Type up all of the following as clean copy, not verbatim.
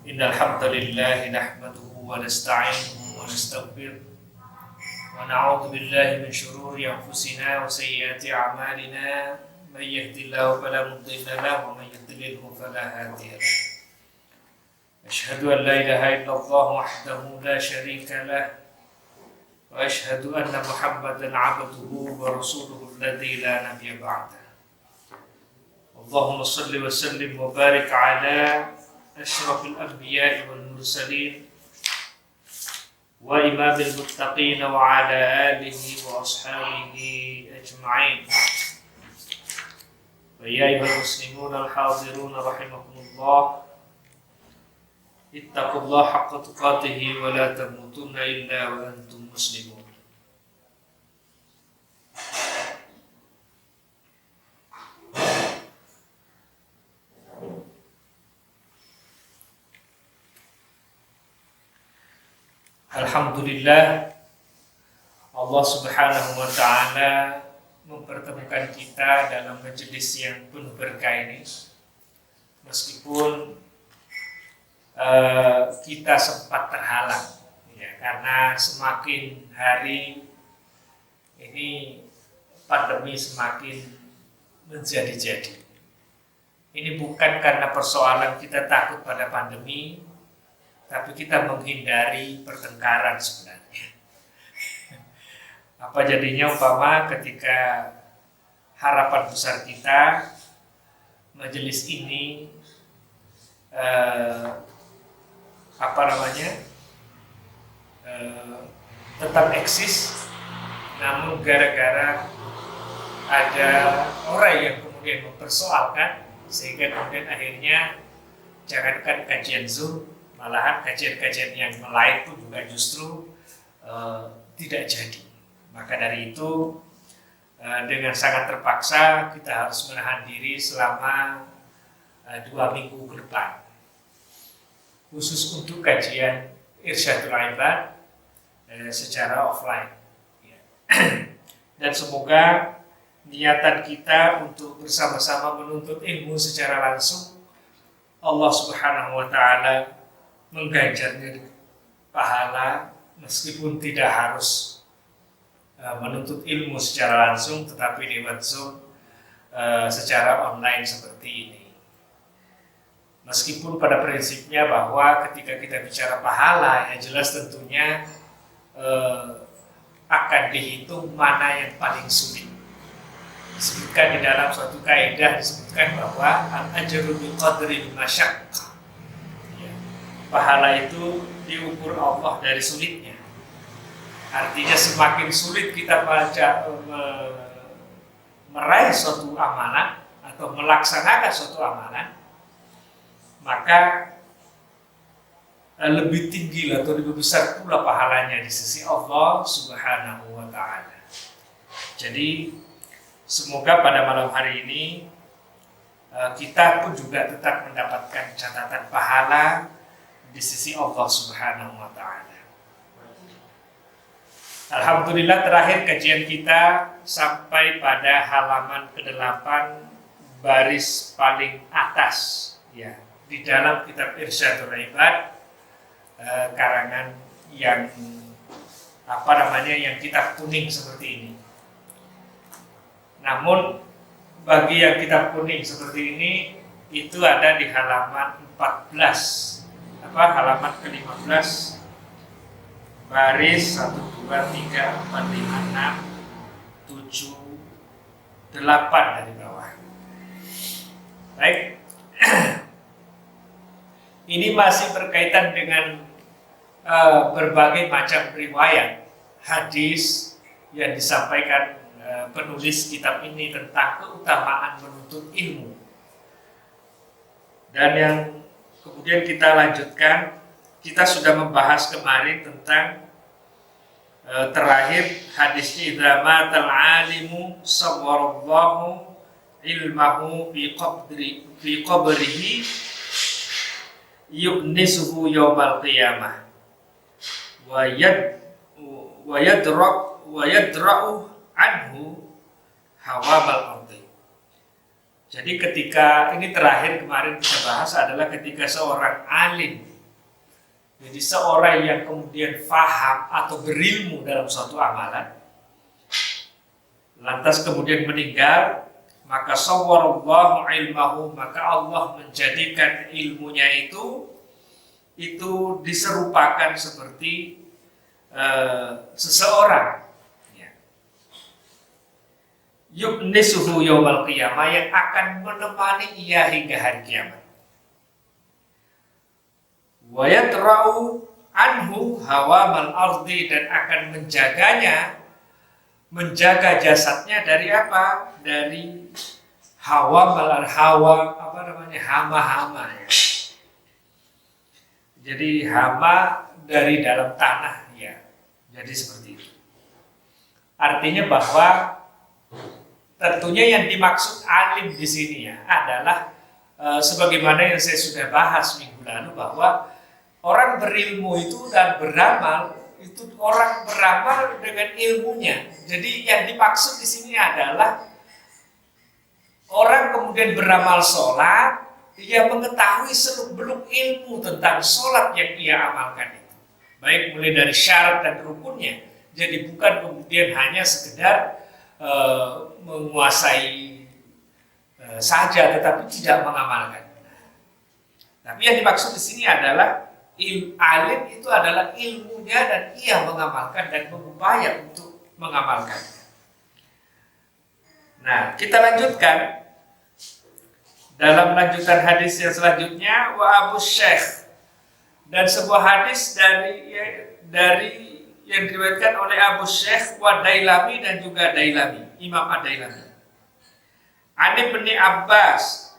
إن الحمد لله نحمده ونستعينه ونستغفره ونعوذ بالله من شرور أنفسنا وسيئات أعمالنا من يهد الله فلا مضل له ومن يضلله فلا هادي له أشهد أن لا إله إلا الله وحده لا شريك له وأشهد أن محمدا عبده ورسوله الذي لا نبي بعده اللهم صل وسلم وبارك على أشرف الأنبياء والمرسلين وإمام المتقين وعلى آله وأصحابه أجمعين. فيا أيها المسلمون الحاضرون رحمكم الله اتقوا الله حق تقاته ولا تموتن إلا وأنتم مسلمون. Alhamdulillah, Allah Subhanahu wa Ta'ala mempertemukan kita dalam majelis yang penuh berkah ini, meskipun kita sempat terhalang, ya, karena semakin hari ini pandemi semakin menjadi-jadi. Ini bukan karena persoalan kita takut pada pandemi, tapi kita menghindari pertengkaran sebenarnya. Apa jadinya umpama ketika harapan besar kita majelis ini tetap eksis, namun gara-gara ada orang yang kemudian mempersoalkan, sehingga kemudian akhirnya jangankan kajian Zoom, malahan kajian-kajian yang lain pun juga justru tidak jadi. Maka dari itu dengan sangat terpaksa kita harus menahan diri selama 2 minggu ke depan, khusus untuk kajian Irsyadul Ibad secara offline. Dan semoga niatan kita untuk bersama-sama menuntut ilmu secara langsung Allah Subhanahu wa Ta'ala mengganjarnya pahala, meskipun tidak harus menuntut ilmu secara langsung, tetapi lewat Zoom secara online seperti ini. Meskipun pada prinsipnya bahwa ketika kita bicara pahala, yang jelas tentunya akan dihitung mana yang paling sulit. Disebutkan di dalam suatu kaidah, disebutkan bahwa al-ajru bi qadri masyaqqah. Pahala itu diukur Allah dari sulitnya. Artinya semakin sulit kita meraih suatu amalan atau melaksanakan suatu amalan, maka lebih tinggi atau lebih besar pula pahalanya di sisi Allah Subhanahu wa Ta'ala. Jadi semoga pada malam hari ini kita pun juga tetap mendapatkan catatan pahala di sisi Allah Subhanahu wa Ta'ala. Alhamdulillah, terakhir kajian kita sampai pada halaman ke-8 baris paling atas, ya, di dalam kitab Irsyadul Ibad karangan yang yang kitab kuning seperti ini. Namun bagi yang kitab kuning seperti ini, itu ada di halaman 14. Halaman ke-15 baris 1, 2, 3, 4, 5, 6, 7, 8 dari bawah. Baik. Ini masih berkaitan dengan berbagai macam riwayat hadis yang disampaikan penulis kitab ini tentang keutamaan menuntut ilmu. Dan yang kemudian kita lanjutkan, kita sudah membahas kemarin tentang terakhir hadisnya, idza matal alimu sawwarallahu ilmahu fi qabrihi yuknisuhu yaumal qiyamah wa yadra'u anhu hawabal ardi. Jadi ketika ini terakhir kemarin kita bahas adalah ketika seorang alim Jadi seorang yang kemudian faham atau berilmu dalam suatu amalan, lantas kemudian meninggal, maka sawwarallahu ilmahu, maka Allah menjadikan ilmunya itu diserupakan seperti seseorang, ya. Yubnisuhu yaumal qiyamah, yang akan menemani ia hingga hari kiamat. Wa yatra'u anhu hawamal ardi, dan akan menjaga jasadnya dari apa? Dari hama-hama, ya. Jadi hama dari dalam tanah, ya. Jadi seperti itu. Artinya bahwa tentunya yang dimaksud alim di sini ya adalah sebagaimana yang saya sudah bahas minggu lalu, bahwa orang berilmu itu dan beramal itu orang beramal dengan ilmunya. Jadi yang dimaksud di sini adalah orang kemudian beramal sholat, ia mengetahui seluk-beluk ilmu tentang sholat yang ia amalkan itu, baik mulai dari syarat dan rukunnya. Jadi bukan kemudian hanya sekedar menguasai saja, tetapi tidak mengamalkan. Tapi yang dimaksud di sini adalah alim itu adalah ilmunya dan ia mengamalkan dan berupaya untuk mengamalkannya. Nah, kita lanjutkan dalam lanjutan hadis yang selanjutnya, wa Abu Syekh, dan sebuah hadis dari yang diriwayatkan oleh Abu Syekh wa Dailami, dan juga Dailami, Imam Ad-Dailami. Ani bin Abbas,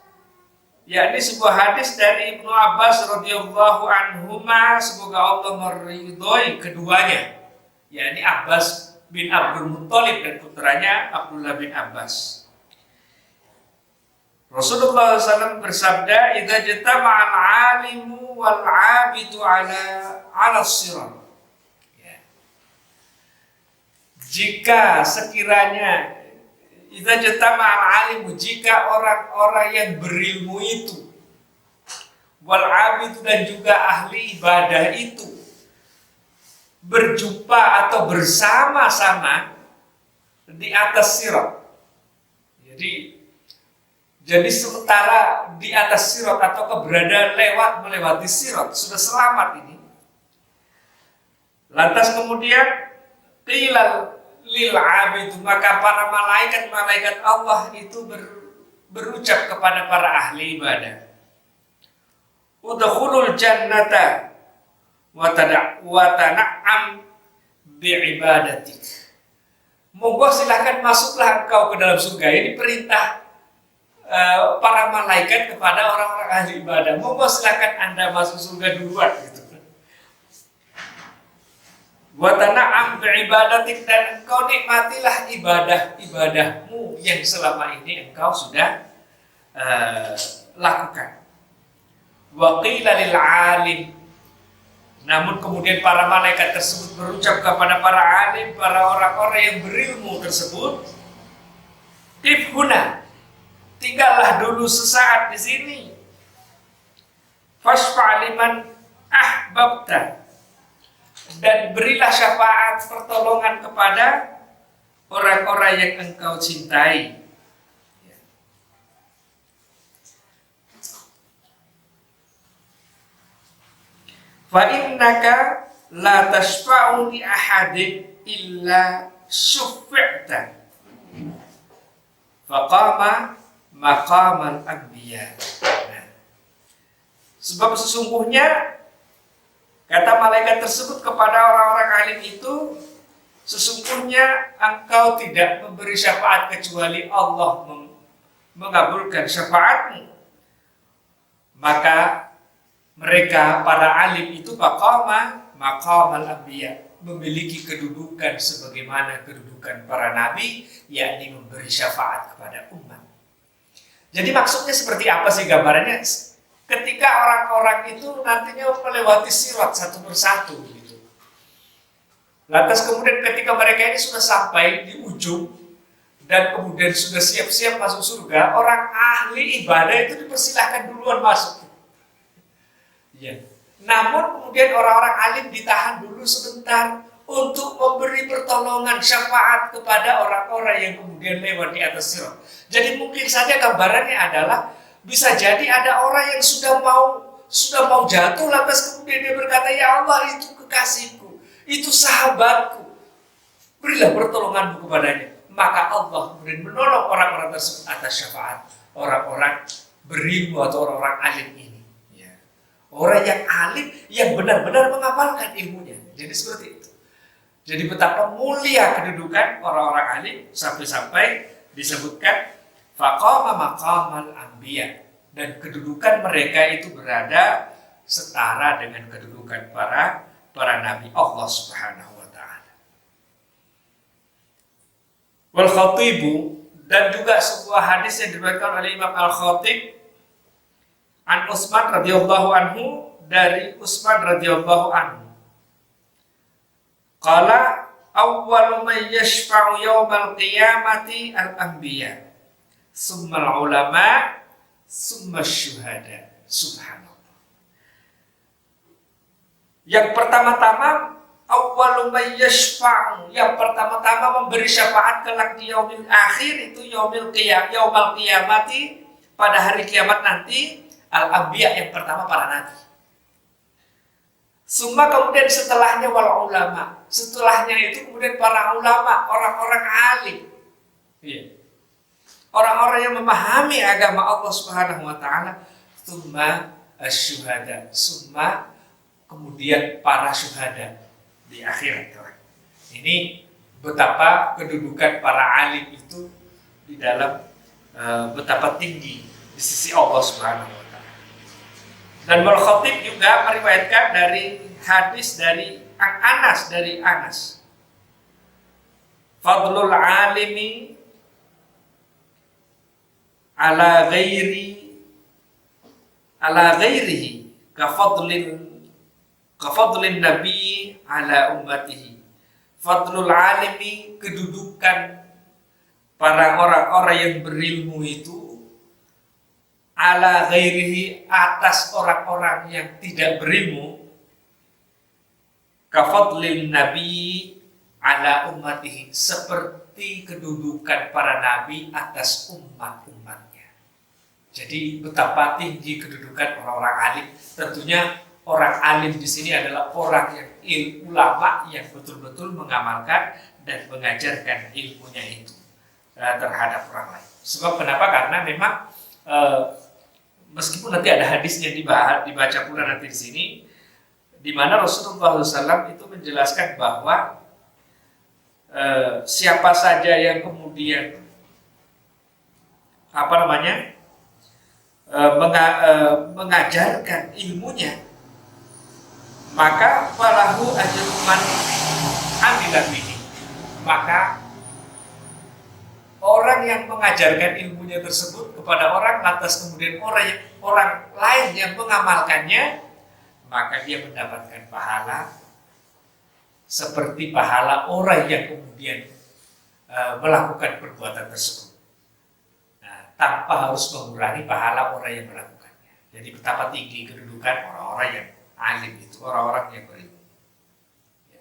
yakni sebuah hadis dari Ibnu Abbas radhiyallahu anhuma, semoga Allah meridhoi keduanya, yakni Abbas bin Abdul Muttalib dan putranya Abdullah bin Abbas. Rasulullah SAW bersabda, "Idza jatama'al 'alimu wal 'abidu 'ala sirat." Ya. Jika sekiranya idza jatama'al 'alimu, jika orang-orang yang berilmu itu, wal 'abidu, dan juga ahli ibadah itu berjumpa atau bersama-sama di atas sirat. Jadi sementara di atas sirat atau keberadaan melewati sirat sudah selamat ini. Lantas kemudian qilal lil 'abid, maka para malaikat Allah itu berucap kepada para ahli ibadah, udkhulul jannata wa tana'am bi'ibadatik. Monggo silahkan masuklah engkau ke dalam surga. Ini perintah para malaikat kepada orang-orang ahli ibadah. Monggo silahkan Anda masuk surga duluan gitu. Wa tana'am bi'ibadatik, dan engkau nikmatilah ibadahmu yang selama ini engkau sudah lakukan. Wa qila lil 'alim, namun kemudian para malaikat tersebut berucap kepada para alim, para orang-orang yang berilmu tersebut, "Ibhuna, tinggallah dulu sesaat di sini. Fashfa' liman ahbabta, dan berilah syafaat pertolongan kepada orang-orang yang engkau cintai." Fa innaka la tashfa'u li ahadin illa syuffi'ta. Faqama maqamal anbiya. Sebab sesungguhnya, kata malaikat tersebut kepada orang-orang alim itu, sesungguhnya engkau tidak memberi syafaat kecuali Allah mengabulkan syafaatmu. Maka mereka para alim itu maqama maqamal anbiya, memiliki kedudukan sebagaimana kedudukan para nabi, yakni memberi syafaat kepada umat. Jadi maksudnya seperti apa sih gambarannya? Ketika orang-orang itu nantinya melewati sirat satu persatu gitu. Lantas kemudian ketika mereka ini sudah sampai di ujung dan kemudian sudah siap-siap masuk surga, orang ahli ibadah itu dipersilahkan duluan masuk. Ya. Namun kemudian orang-orang alim ditahan dulu sebentar untuk memberi pertolongan syafaat kepada orang-orang yang kemudian lewat di atas sirat. Jadi mungkin saja gambarannya adalah bisa jadi ada orang yang sudah mau jatuh, lantas kemudian dia berkata, ya Allah, itu kekasihku, itu sahabatku, berilah pertolonganmu kepadanya. Maka Allah kemudian menolong orang-orang tersebut atas syafaat orang-orang berilmu atau orang-orang alim ini. Ya. Orang yang alim yang benar-benar mengamalkan ilmunya. Jadi seperti itu. Jadi betapa mulia kedudukan orang-orang alim sampai-sampai disebutkan faqama maqamal anbiya, dan kedudukan mereka itu berada setara dengan kedudukan para nabi Allah Subhanahu wa taala. Wal khatibu, dan juga sebuah hadis yang diriwayatkan oleh Imam Al-Khatib an Utsman radhiyallahu anhu, dari Utsman radhiyallahu anhu. Qala awwalu man yashfa'u yawmal qiyamati al-anbiya, summa al-ulama, summa syuhada. Subhanallah. Yang pertama-tama awwalu man yashfa'u, yang pertama-tama memberi syafaat kelak di yaumil akhir itu yaumal qiyamati, pada hari kiamat nanti, al-anbiya, yang pertama para nabi. Summa, kemudian setelahnya wal ulama, setelahnya itu kemudian para ulama, orang-orang alim. Iya. Orang-orang yang memahami agama Allah Subhanahu wa taala. Summa asyuhada, summa kemudian para syuhada di akhirat. Ini betapa kedudukan para alim itu di dalam betapa tinggi di sisi Allah Subhanahu wa taala. Dan Al-Khatib juga meriwayatkan dari hadis dari Anas. Fadlul alimi ala ghairihi kafadlin nabi ala ummatihi. Fadlul alimi, kedudukan para orang-orang yang berilmu itu, ala ghairihi, atas orang-orang yang tidak berilmu, kafadlin nabi ala ummatihi, seperti kedudukan para nabi atas umat-umatnya. Jadi betapa tinggi kedudukan orang-orang alim. Tentunya orang alim di sini adalah orang yang ulama yang betul-betul mengamalkan dan mengajarkan ilmunya itu terhadap orang lain. Sebab kenapa? Karena memang meskipun nanti ada hadisnya dibaca pula nanti di sini, di mana Rasulullah SAW itu menjelaskan bahwa siapa saja yang kemudian mengajarkan ilmunya, maka falahu ajrun man amila bihi, maka orang yang mengajarkan ilmunya tersebut kepada orang, lantas kemudian orang lain yang mengamalkannya, maka dia mendapatkan pahala seperti pahala orang yang kemudian melakukan perbuatan tersebut. Nah, tanpa harus mengurangi pahala orang yang melakukannya. Jadi betapa tinggi kedudukan orang-orang yang alim itu, orang-orang yang berilmu. Ya.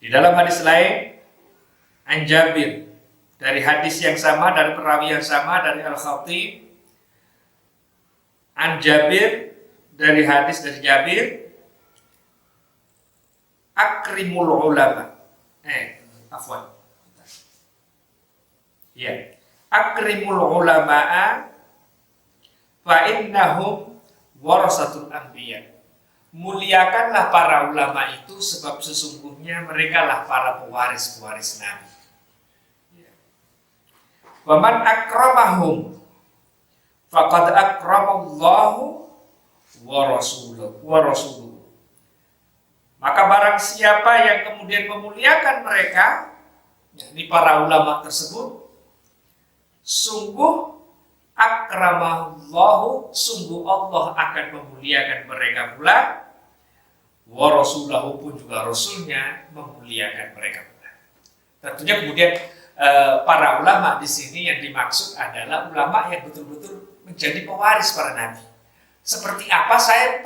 Di dalam hadis lain, an Jabir, dari hadis yang sama, dari perawi yang sama, dari Al-Khatib, an Jabir, dari hadis dari Jabir, akrimul ulama. Ya. Akrimul ulama'a fa innahum warasatul anbiya. Muliakanlah para ulama itu, sebab sesungguhnya mereka lah para pewaris-pewaris Nabi. Wa man akramahum faqad akramallahu wa rasuluhu. Maka barang siapa yang kemudian memuliakan mereka, yakni para ulama tersebut, sungguh akramallahu, sungguh Allah akan memuliakan mereka pula, wa rasulahu, pun juga rasulnya memuliakan mereka pula. Tentunya kemudian para ulama di sini yang dimaksud adalah ulama yang betul-betul menjadi pewaris para nabi. Seperti apa saya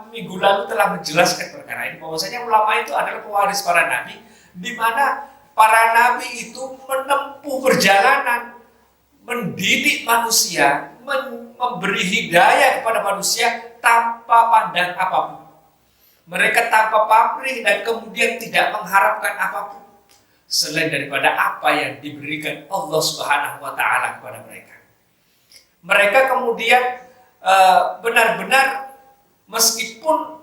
minggu lalu telah menjelaskan perkara ini, bahwasanya ulama itu adalah pewaris para nabi, di mana para nabi itu menempuh perjalanan mendidik manusia, memberi hidayah kepada manusia tanpa pandang apapun. Mereka tanpa pamrih dan kemudian tidak mengharapkan apapun selain daripada apa yang diberikan Allah Subhanahu wa taala kepada mereka. Mereka kemudian benar-benar, meskipun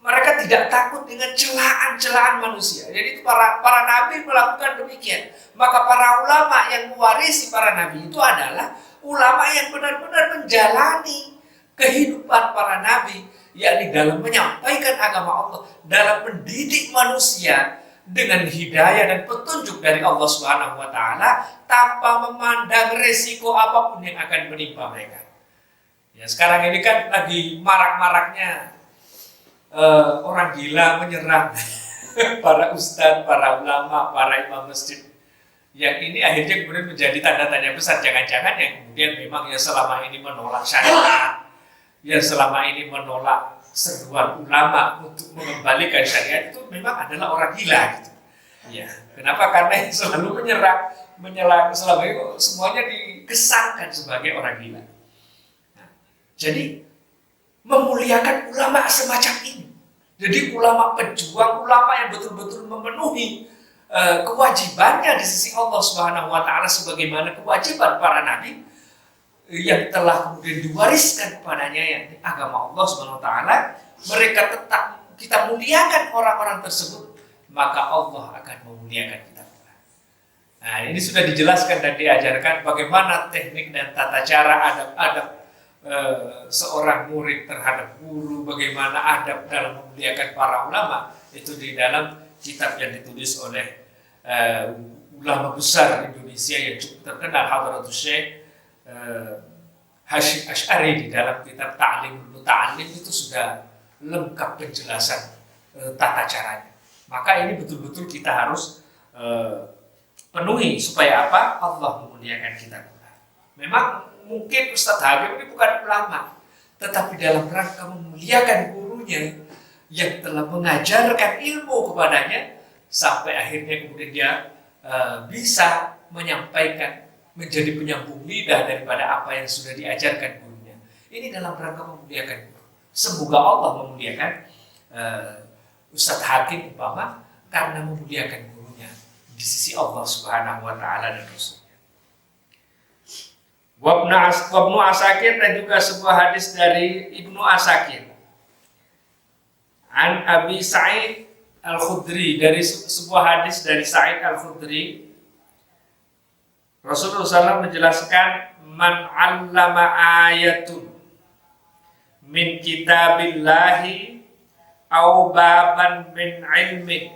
mereka tidak takut dengan celaan-celaan manusia. Jadi para nabi melakukan demikian. Maka para ulama yang mewarisi para nabi itu adalah ulama yang benar-benar menjalani kehidupan para nabi, yakni dalam menyampaikan agama Allah, dalam mendidik manusia dengan hidayah dan petunjuk dari Allah Subhanahu wa taala tanpa memandang resiko apapun yang akan menimpa mereka. Ya, sekarang ini kan lagi marak-maraknya orang gila menyerang para ustadz, para ulama, para imam masjid. Yang ini akhirnya kemudian menjadi tanda tanya besar. Jangan-jangan yang kemudian memang yang selama ini menolak syariat, yang selama ini menolak seruan ulama untuk mengembalikan syariat itu memang adalah orang gila gitu. Ya, kenapa? Karena yang selalu menyerang selama ini semuanya dikesankan sebagai orang gila. Nah, jadi memuliakan ulama semacam ini. Jadi ulama pejuang, ulama yang betul-betul memenuhi kewajibannya di sisi Allah Subhanahu wa taala sebagaimana kewajiban para nabi yang telah kemudian diwariskan kepadanya, yang agama Allah Subhanahu wa taala. Mereka tetap kita muliakan orang-orang tersebut, maka Allah akan memuliakan kita. Nah, ini sudah dijelaskan dan diajarkan bagaimana teknik dan tata cara adab-adab seorang murid terhadap guru, bagaimana adab dalam memuliakan para ulama, itu di dalam kitab yang ditulis oleh ulama besar Indonesia yang cukup terkenal, Hadratus Syekh Hasyim Asy'ari. Di dalam kitab Ta'limul Muta'allim itu sudah lengkap penjelasan tata caranya. Maka ini betul-betul kita harus penuhi supaya apa? Allah memuliakan kita. Memang mungkin Ustadz Habib ini bukan ulama, tetapi dalam rangka memuliakan gurunya yang telah mengajarkan ilmu kepadanya, sampai akhirnya kemudian dia bisa menyampaikan, menjadi penyambung lidah daripada apa yang sudah diajarkan gurunya. Ini dalam rangka memuliakan guru. Semoga Allah memuliakan Ustadz Hakim umpama karena memuliakan gurunya di sisi Allah Subhanahu wa taala dan Rasulnya. Wabnu Asakir, dan juga sebuah hadis dari Ibnu Asakir. An Abi Sa'id Al-Khudri, dari sebuah hadis dari Sa'id Al-Khudri, Rasulullah SAW menjelaskan, man 'allama ayatun min kitabillahi aw baban min ilmin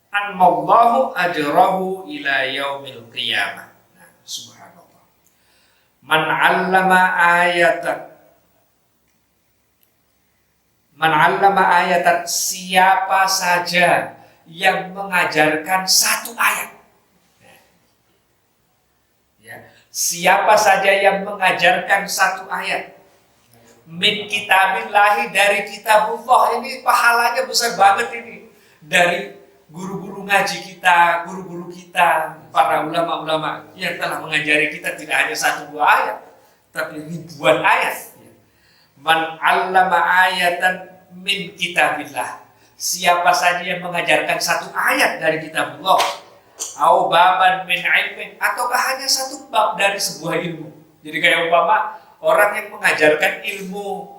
anmallahu ajrahu ila yaumil qiyamah. Nah, subhanallah. Man 'allama ayatan, siapa saja yang mengajarkan satu ayat. Ya, siapa saja yang mengajarkan satu ayat min kitabillahi, dari kitabullah, ini pahalanya besar banget ini. Dari guru-guru ngaji kita, guru-guru kita, para ulama-ulama yang telah mengajari kita tidak hanya satu dua ayat, tapi ribuan ayat. Man 'allama ayatan min kitabillah, siapa saja yang mengajarkan satu ayat dari kitabullah, au baban min ilmin, ataukah hanya satu bab dari sebuah ilmu. Jadi kayak umpama orang yang mengajarkan ilmu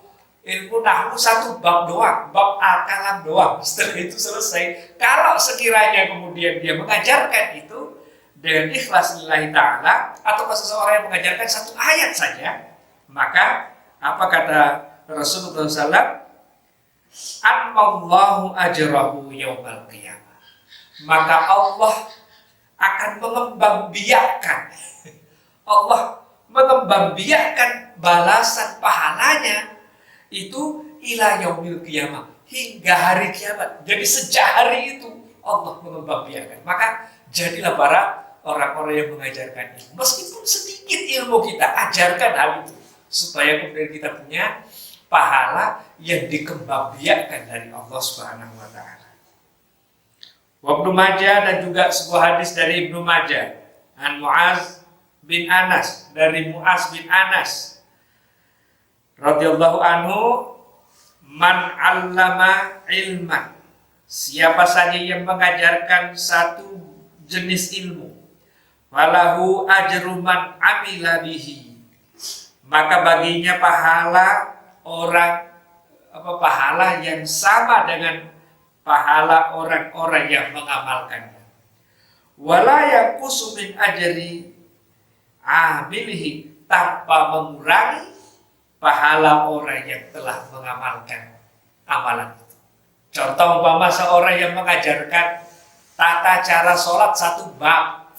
nahwu satu bab doang, bab al-kalam doang, setelah itu selesai. Kalau sekiranya kemudian dia mengajarkan itu dengan ikhlas lillahi ta'ala, atau seseorang yang mengajarkan satu ayat saja, maka apa kata Rasulullah SAW? Anmallahu ajrahu yaumal qiyamah, maka Allah akan mengembangbiakkan balasan pahalanya itu ila yaumil qiyamah, hingga hari kiamat. Jadi sejak hari itu Allah mengembangbiakkan. Maka jadilah para orang-orang yang mengajarkan ilmu. Meskipun sedikit ilmu kita, ajarkan hal itu. Supaya kemudian kita punya pahala yang dikembangbiakkan dari Allah Subhanahu wa Ta'ala. Ibnu Majah dan juga sebuah hadis dari Ibnu Majah an Muaz bin Anas, dari Muaz bin Anas radhiyallahu anhu, man 'allama ilman, siapa saja yang mengajarkan satu jenis ilmu, falahu ajru man 'amila bihi, maka baginya pahala pahala yang sama dengan pahala orang-orang yang mengamalkannya. Wala yanqusu min ajri amilihi, tanpa mengurangi pahala orang yang telah mengamalkan amalan itu. Contoh umpama seorang yang mengajarkan tata cara sholat satu bab,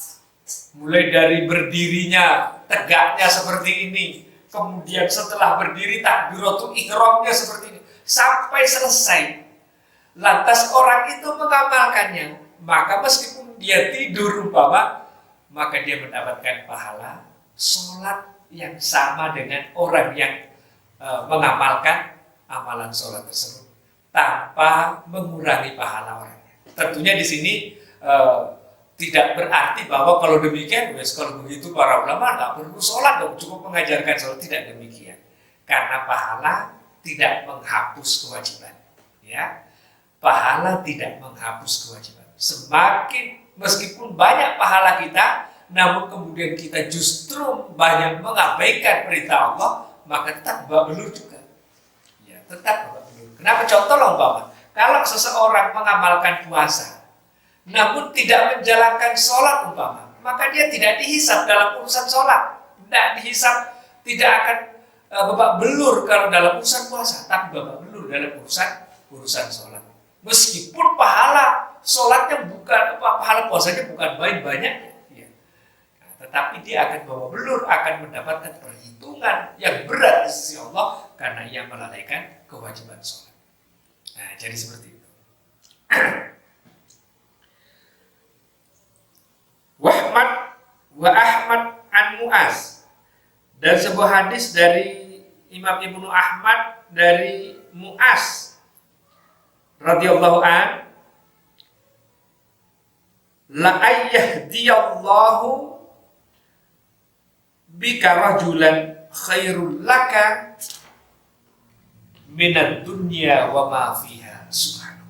mulai dari berdirinya, tegaknya seperti ini, kemudian setelah berdiri takbiratul ihramnya seperti ini, sampai selesai. Lantas orang itu mengamalkannya, maka meskipun dia tidur umpama, maka dia mendapatkan pahala sholat yang sama dengan orang yang mengamalkan amalan sholat tersebut tanpa mengurangi pahala orangnya. Tentunya di sini tidak berarti bahwa kalau demikian, kalau begitu para ulama nggak perlu sholat dong, cukup mengajarkan sholat. Tidak demikian, karena pahala tidak menghapus kewajiban. Ya, pahala tidak menghapus kewajiban. Semakin meskipun banyak pahala kita, namun kemudian kita justru banyak mengabaikan perintah Allah, maka tetap babak belur juga. Ya, tetap babak belur. Kenapa? Contoh loh umpama, kalau seseorang mengamalkan puasa, namun tidak menjalankan sholat umpama, maka dia tidak dihisab dalam urusan sholat, tidak dihisab, tidak akan babak belur kalau dalam urusan puasa, tapi babak belur dalam urusan sholat. Meskipun pahala sholatnya bukan, pahala puasanya bukan banyak-banyaknya, ya. Nah, tetapi dia akan babak belur, akan mendapatkan perhitungan yang berat di sisi Allah karena ia melalaikan kewajiban sholat. Nah, jadi seperti itu. Wa Ahmad an Muaz, dan sebuah hadis dari Imam Ibnu Ahmad dari Muaz radhiyallahu an, la ayyahdiyallahu bika rajulan khairul laka minad dunya wa ma fiha. Subhanallah.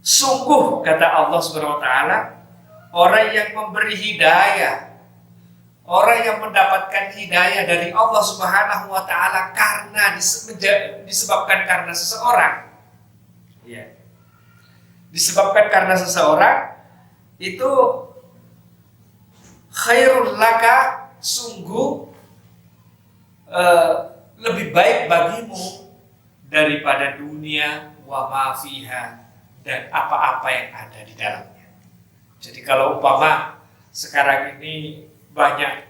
Sungguh, kata Allah Subhanahu wa Ta'ala, orang yang memberi hidayah, orang yang mendapatkan hidayah dari Allah Subhanahu wa Ta'ala karena disebabkan karena seseorang, ya, disebabkan karena seseorang, itu khairul laka, sungguh lebih baik bagimu daripada dunia wa ma fiha, dan apa-apa yang ada di dalamnya. Jadi kalau umpama sekarang ini banyak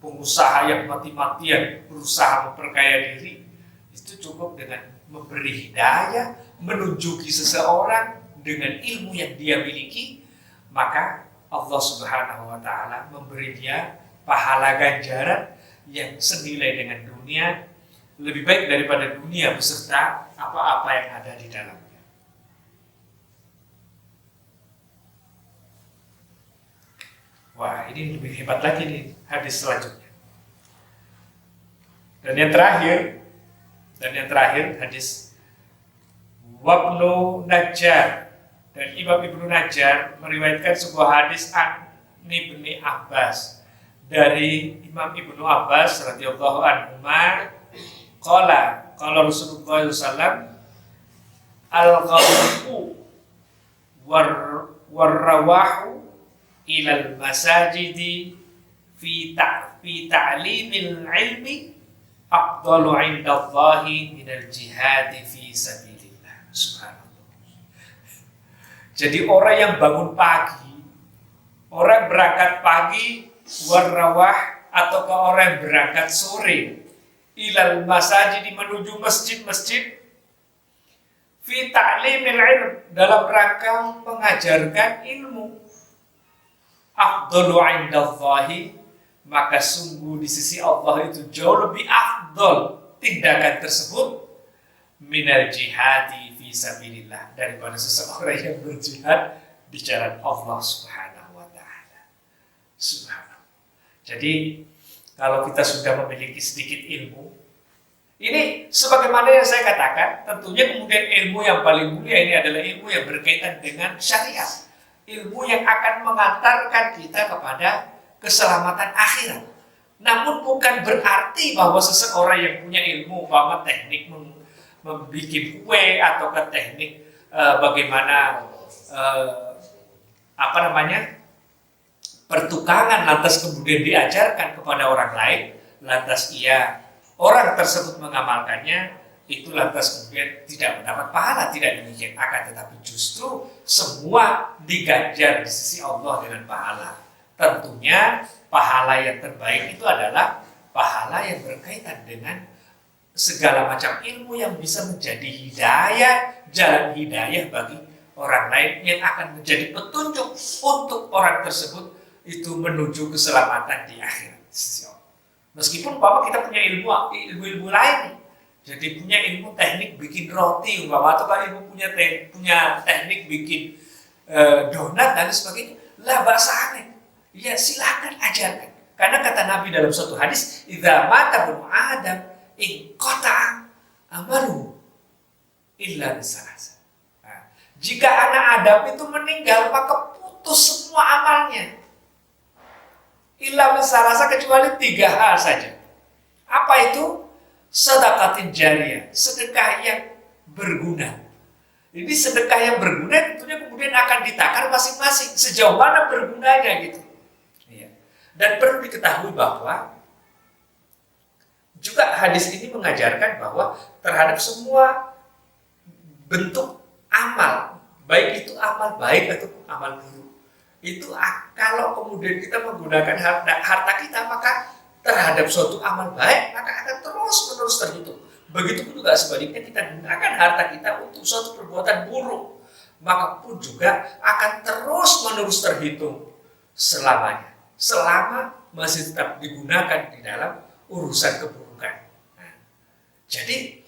pengusaha yang mati-matian berusaha memperkaya diri, itu cukup dengan memberi hidayah, menunjuki seseorang dengan ilmu yang dia miliki, maka Allah Subhanahu wa Ta'ala memberi dia pahala ganjaran yang senilai dengan dunia, lebih baik daripada dunia beserta apa-apa yang ada di dalamnya. Wah, ini lebih hebat lagi nih hadis selanjutnya. Dan yang terakhir hadis Ibnu Najjar, dan Imam Ibnu Najjar meriwayatkan sebuah hadis an Ibnu Abbas, dari Imam Ibnu Abbas radhiyallahu anhu, qala Rasulullah sallallahu alaihi wasallam, al-ghawqu war-rawahu ilal masajidi fi ta'limil ilmi afdalu indallahi minal jihadi fi sabilillah. Subhanallah. Jadi orang yang bangun pagi, orang berangkat pagi, warrawah, atau orang yang berangkat sore, ilal masajidi, menuju masjid-masjid, fi ta'limil ilm, dalam rangka mengajarkan ilmu. Afdalu 'indallahi, maka sungguh di sisi Allah itu jauh lebih afdal tindakan tersebut minal jihadi fi sabilillah, daripada seseorang yang berjihad di jalan Allah Subhanahu wa taala. Subhanallah. Jadi kalau kita sudah memiliki sedikit ilmu, ini sebagaimana yang saya katakan, tentunya kemudian ilmu yang paling mulia ini adalah ilmu yang berkaitan dengan syariat. Ilmu yang akan mengantarkan kita kepada keselamatan akhirat. Namun bukan berarti bahwa seseorang yang punya ilmu, bahwa teknik membuat kue atau ke teknik bagaimana pertukangan lantas kemudian diajarkan kepada orang lain, lantas orang tersebut mengamalkannya, itu lantas kemudian tidak mendapat pahala. Tidak demikian, akan tetapi justru semua diganjar di sisi Allah dengan pahala. Tentunya pahala yang terbaik itu adalah pahala yang berkaitan dengan segala macam ilmu yang bisa menjadi hidayah, jalan hidayah bagi orang lain, yang akan menjadi petunjuk untuk orang tersebut itu menuju keselamatan di akhirat. Meskipun kita punya ilmu lain nih. Jadi punya ilmu teknik bikin roti, atau ibu punya teknik bikin donat dan sebagainya, lah bahasanya, ya silakan ajarkan. Karena kata Nabi dalam suatu hadis, idza mata ibnu Adam inqata amalu illa bisalas. Jika anak Adam itu meninggal, maka putus semua amalnya. Illa bisalas, kecuali 3 hal saja. Apa itu? Sedekatin jariyah, sedekah yang berguna. Jadi sedekah yang berguna tentunya kemudian akan ditakar masing-masing sejauh mana bergunanya gitu. Dan perlu diketahui bahwa juga hadis ini mengajarkan bahwa terhadap semua bentuk amal, baik itu amal baik atau amal buruk, itu kalau kemudian kita menggunakan harta kita, maka terhadap suatu amal baik maka akan terus-menerus terhitung. Begitu juga sebaliknya, kita gunakan harta kita untuk suatu perbuatan buruk, maka pun juga akan terus-menerus terhitung selamanya, selama masih tetap digunakan di dalam urusan keburukan. Jadi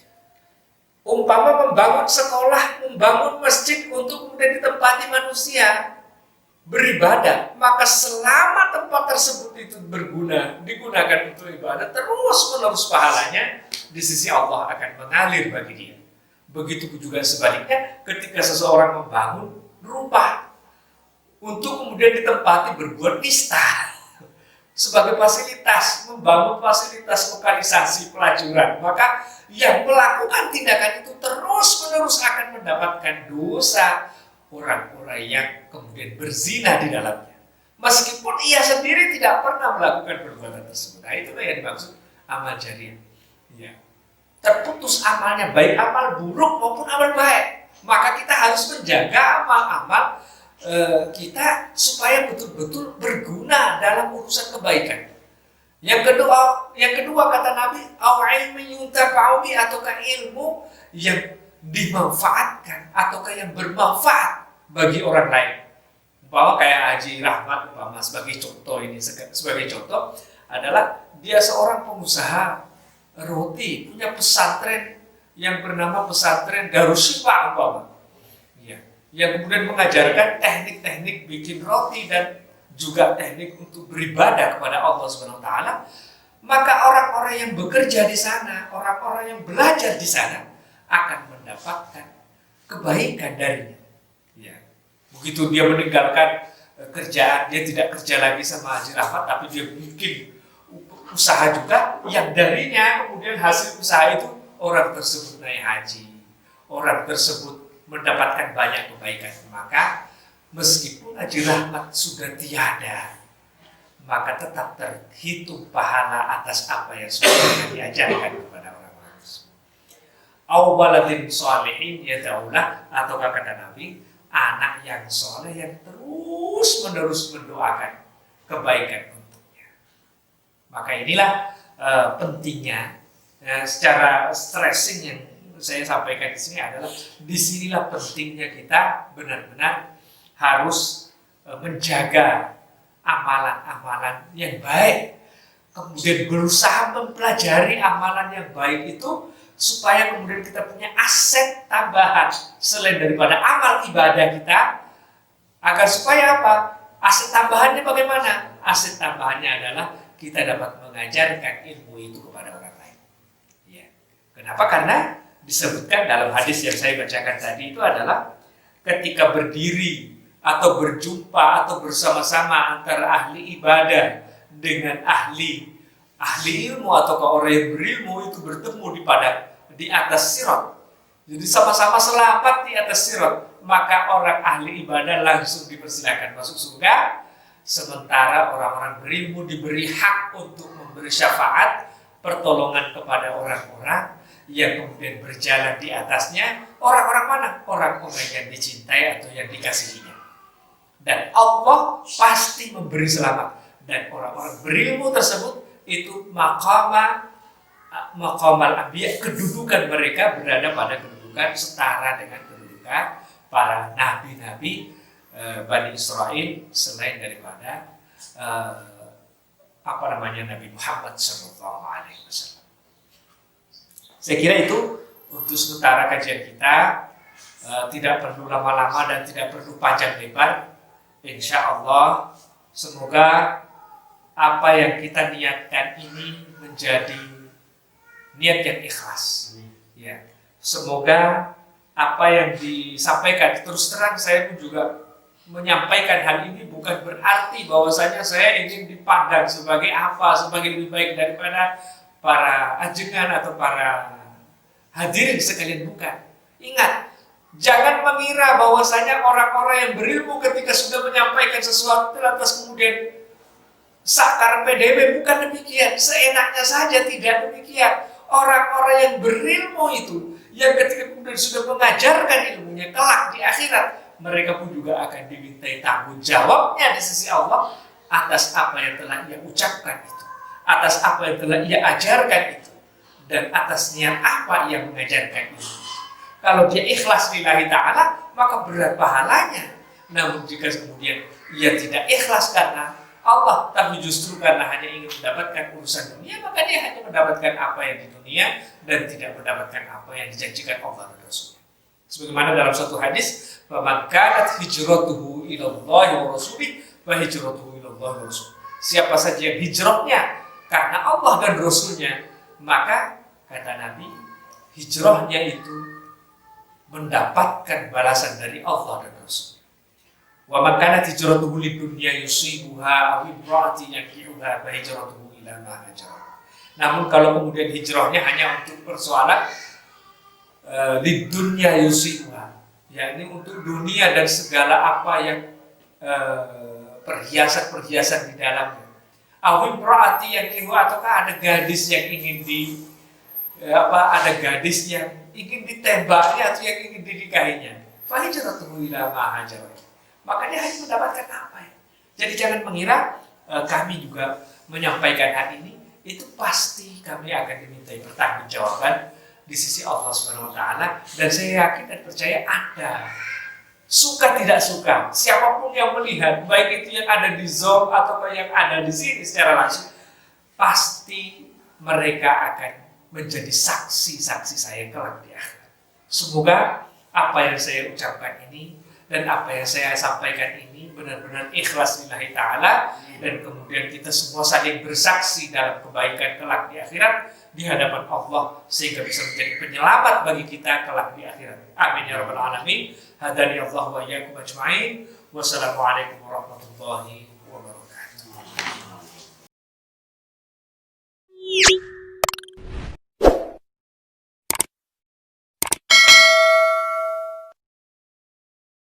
umpama membangun sekolah, membangun masjid untuk kemudian ditempati manusia beribadah, maka selama tempat tersebut itu berguna, digunakan untuk ibadah, terus-menerus pahalanya di sisi Allah akan mengalir bagi dia. Begitu juga sebaliknya, ketika seseorang membangun rumah untuk kemudian ditempati berbuat nista sebagai fasilitas, membangun fasilitas lokalisasi pelacuran, maka yang melakukan tindakan itu terus-menerus akan mendapatkan dosa orang-orang yang kemudian berzina di dalamnya, meskipun ia sendiri tidak pernah melakukan perbuatan tersebut. Nah, itulah yang dimaksud amal jariah. Ya. Terputus amalnya, baik amal buruk maupun amal baik. Maka kita harus menjaga amal-amal kita supaya betul-betul berguna dalam urusan kebaikan. Yang kedua kata Nabi, au ilmi yuntafa'u bi, ataukah ilmu yang dimanfaatkan ataukah yang bermanfaat bagi orang lain. Umpama kayak Haji Rahmat, umpama sebagai contoh adalah dia seorang pengusaha roti, punya pesantren yang bernama pesantren Darushifa umpama. Ya, yang kemudian mengajarkan teknik-teknik bikin roti dan juga teknik untuk beribadah kepada Allah Subhanahu wa taala. Maka orang-orang yang bekerja di sana, orang-orang yang belajar di sana akan mendapatkan kebaikan darinya. Ya. Begitu dia meninggalkan kerjaan, dia tidak kerja lagi sama Haji Rahmat, tapi dia bikin usaha juga, yang darinya kemudian hasil usaha itu orang tersebut naik haji, orang tersebut mendapatkan banyak kebaikan. Maka meskipun Haji Rahmat sudah tiada, maka tetap terhitung pahala atas apa yang sudah diajarkan kepada orang-orang tersebut. Au waladin sholihin yad'ulah, atau kata Nabi, anak yang soleh yang terus-menerus mendoakan kebaikan untuknya. Maka inilah pentingnya secara stressing yang saya sampaikan di sini adalah disinilah pentingnya kita benar-benar harus menjaga amalan-amalan yang baik, kemudian berusaha mempelajari amalan yang baik itu supaya kemudian kita punya aset tambahan selain daripada amal ibadah kita, agar supaya apa? Aset tambahannya bagaimana? Aset tambahannya adalah kita dapat mengajarkan ilmu itu kepada orang lain. Ya. Kenapa? Karena disebutkan dalam hadis yang saya bacakan tadi itu adalah ketika berdiri atau berjumpa atau bersama-sama antara ahli ibadah dengan ahli ilmu atau orang yang berilmu itu bertemu di atas sirat. Jadi sama-sama selamat di atas sirat, maka orang ahli ibadah langsung dipersilakan masuk surga, sementara orang-orang berilmu diberi hak untuk memberi syafaat pertolongan kepada orang-orang yang kemudian berjalan di atasnya. Orang-orang mana? Orang-orang yang dicintai atau yang dikasihinya. Dan Allah pasti memberi selamat. Dan orang-orang berilmu tersebut itu maqamal anbiya, kedudukan mereka berada pada kedudukan setara dengan kedudukan para nabi-nabi Bani Israel selain daripada Nabi Muhammad SAW. Saya kira itu untuk sementara kajian kita, tidak perlu lama-lama dan tidak perlu panjang lebar. Insya Allah semoga apa yang kita niatkan ini menjadi niat yang ikhlas. Ya, semoga apa yang disampaikan, terus terang saya pun juga menyampaikan hal ini bukan berarti bahwasanya saya ingin dipandang sebagai sebagai lebih baik daripada para ajengan atau para hadirin sekalian, bukan. Ingat, jangan mengira bahwasanya orang-orang yang berilmu ketika sudah menyampaikan sesuatu lantas kemudian sakar PDB, bukan demikian. Seenaknya saja, tidak demikian. Orang-orang yang berilmu itu, yang ketika kemudian sudah mengajarkan ilmunya kelak di akhirat, mereka pun juga akan dimintai tanggung jawabnya di sisi Allah atas apa yang telah ia ucapkan itu, atas apa yang telah ia ajarkan itu, dan atas niat apa ia mengajarkan itu. Kalau dia ikhlas lillahi ta'ala, maka berat pahalanya. Namun jika kemudian ia tidak ikhlas karena Allah, tapi justru karena hanya ingin mendapatkan urusan dunia, maka dia hanya mendapatkan apa yang di dunia dan tidak mendapatkan apa yang dijanjikan Allah dan Rasulnya. Sebagaimana dalam satu hadis, "Faman kanat hijratuhu ilallahi wa rasulih, fa hijratuhu ilallahi wa rasulih." Siapa saja yang hijrahnya karena Allah dan Rasulnya, maka kata Nabi, hijrahnya itu mendapatkan balasan dari Allah dan Rasul. Wa man kanat hijratuhu lidunya yusibuha aw imra'atin yankihuha fa hijratuhu ila ma hajara. Namun kalau kemudian hijrahnya hanya untuk persoalan lidunya yusibuha, yakni untuk dunia dan segala apa yang perhiasan-perhiasan di dalamnya. Aw imra'atin yankihuha, ataukah ada gadis yang ingin ada gadis yang ingin ditembaknya atau yang ingin dinikahinya. Fa hijratuhu ila ma hajara. Maka dia hanya mendapatkan apa ya. Jadi jangan mengira kami juga menyampaikan hal ini, itu pasti kami akan dimintai pertanggungjawaban di sisi Allah Subhanahu wa taala, dan saya yakin dan percaya ada. Suka tidak suka, siapapun yang melihat, baik itu yang ada di Zoom atau yang ada di sini secara langsung, pasti mereka akan menjadi saksi-saksi saya kelak di akhirat. Semoga apa yang saya ucapkan ini dan apa yang saya sampaikan ini benar-benar ikhlas lillahi ta'ala, dan kemudian kita semua saling bersaksi dalam kebaikan kelak di akhirat di hadapan Allah, sehingga bisa menjadi penyelamat bagi kita kelak di akhirat. Amin ya rabbal alamin. Hadani Allah wa iyyakum ajma'in. Wassalamualaikum warahmatullahi wabarakatuh.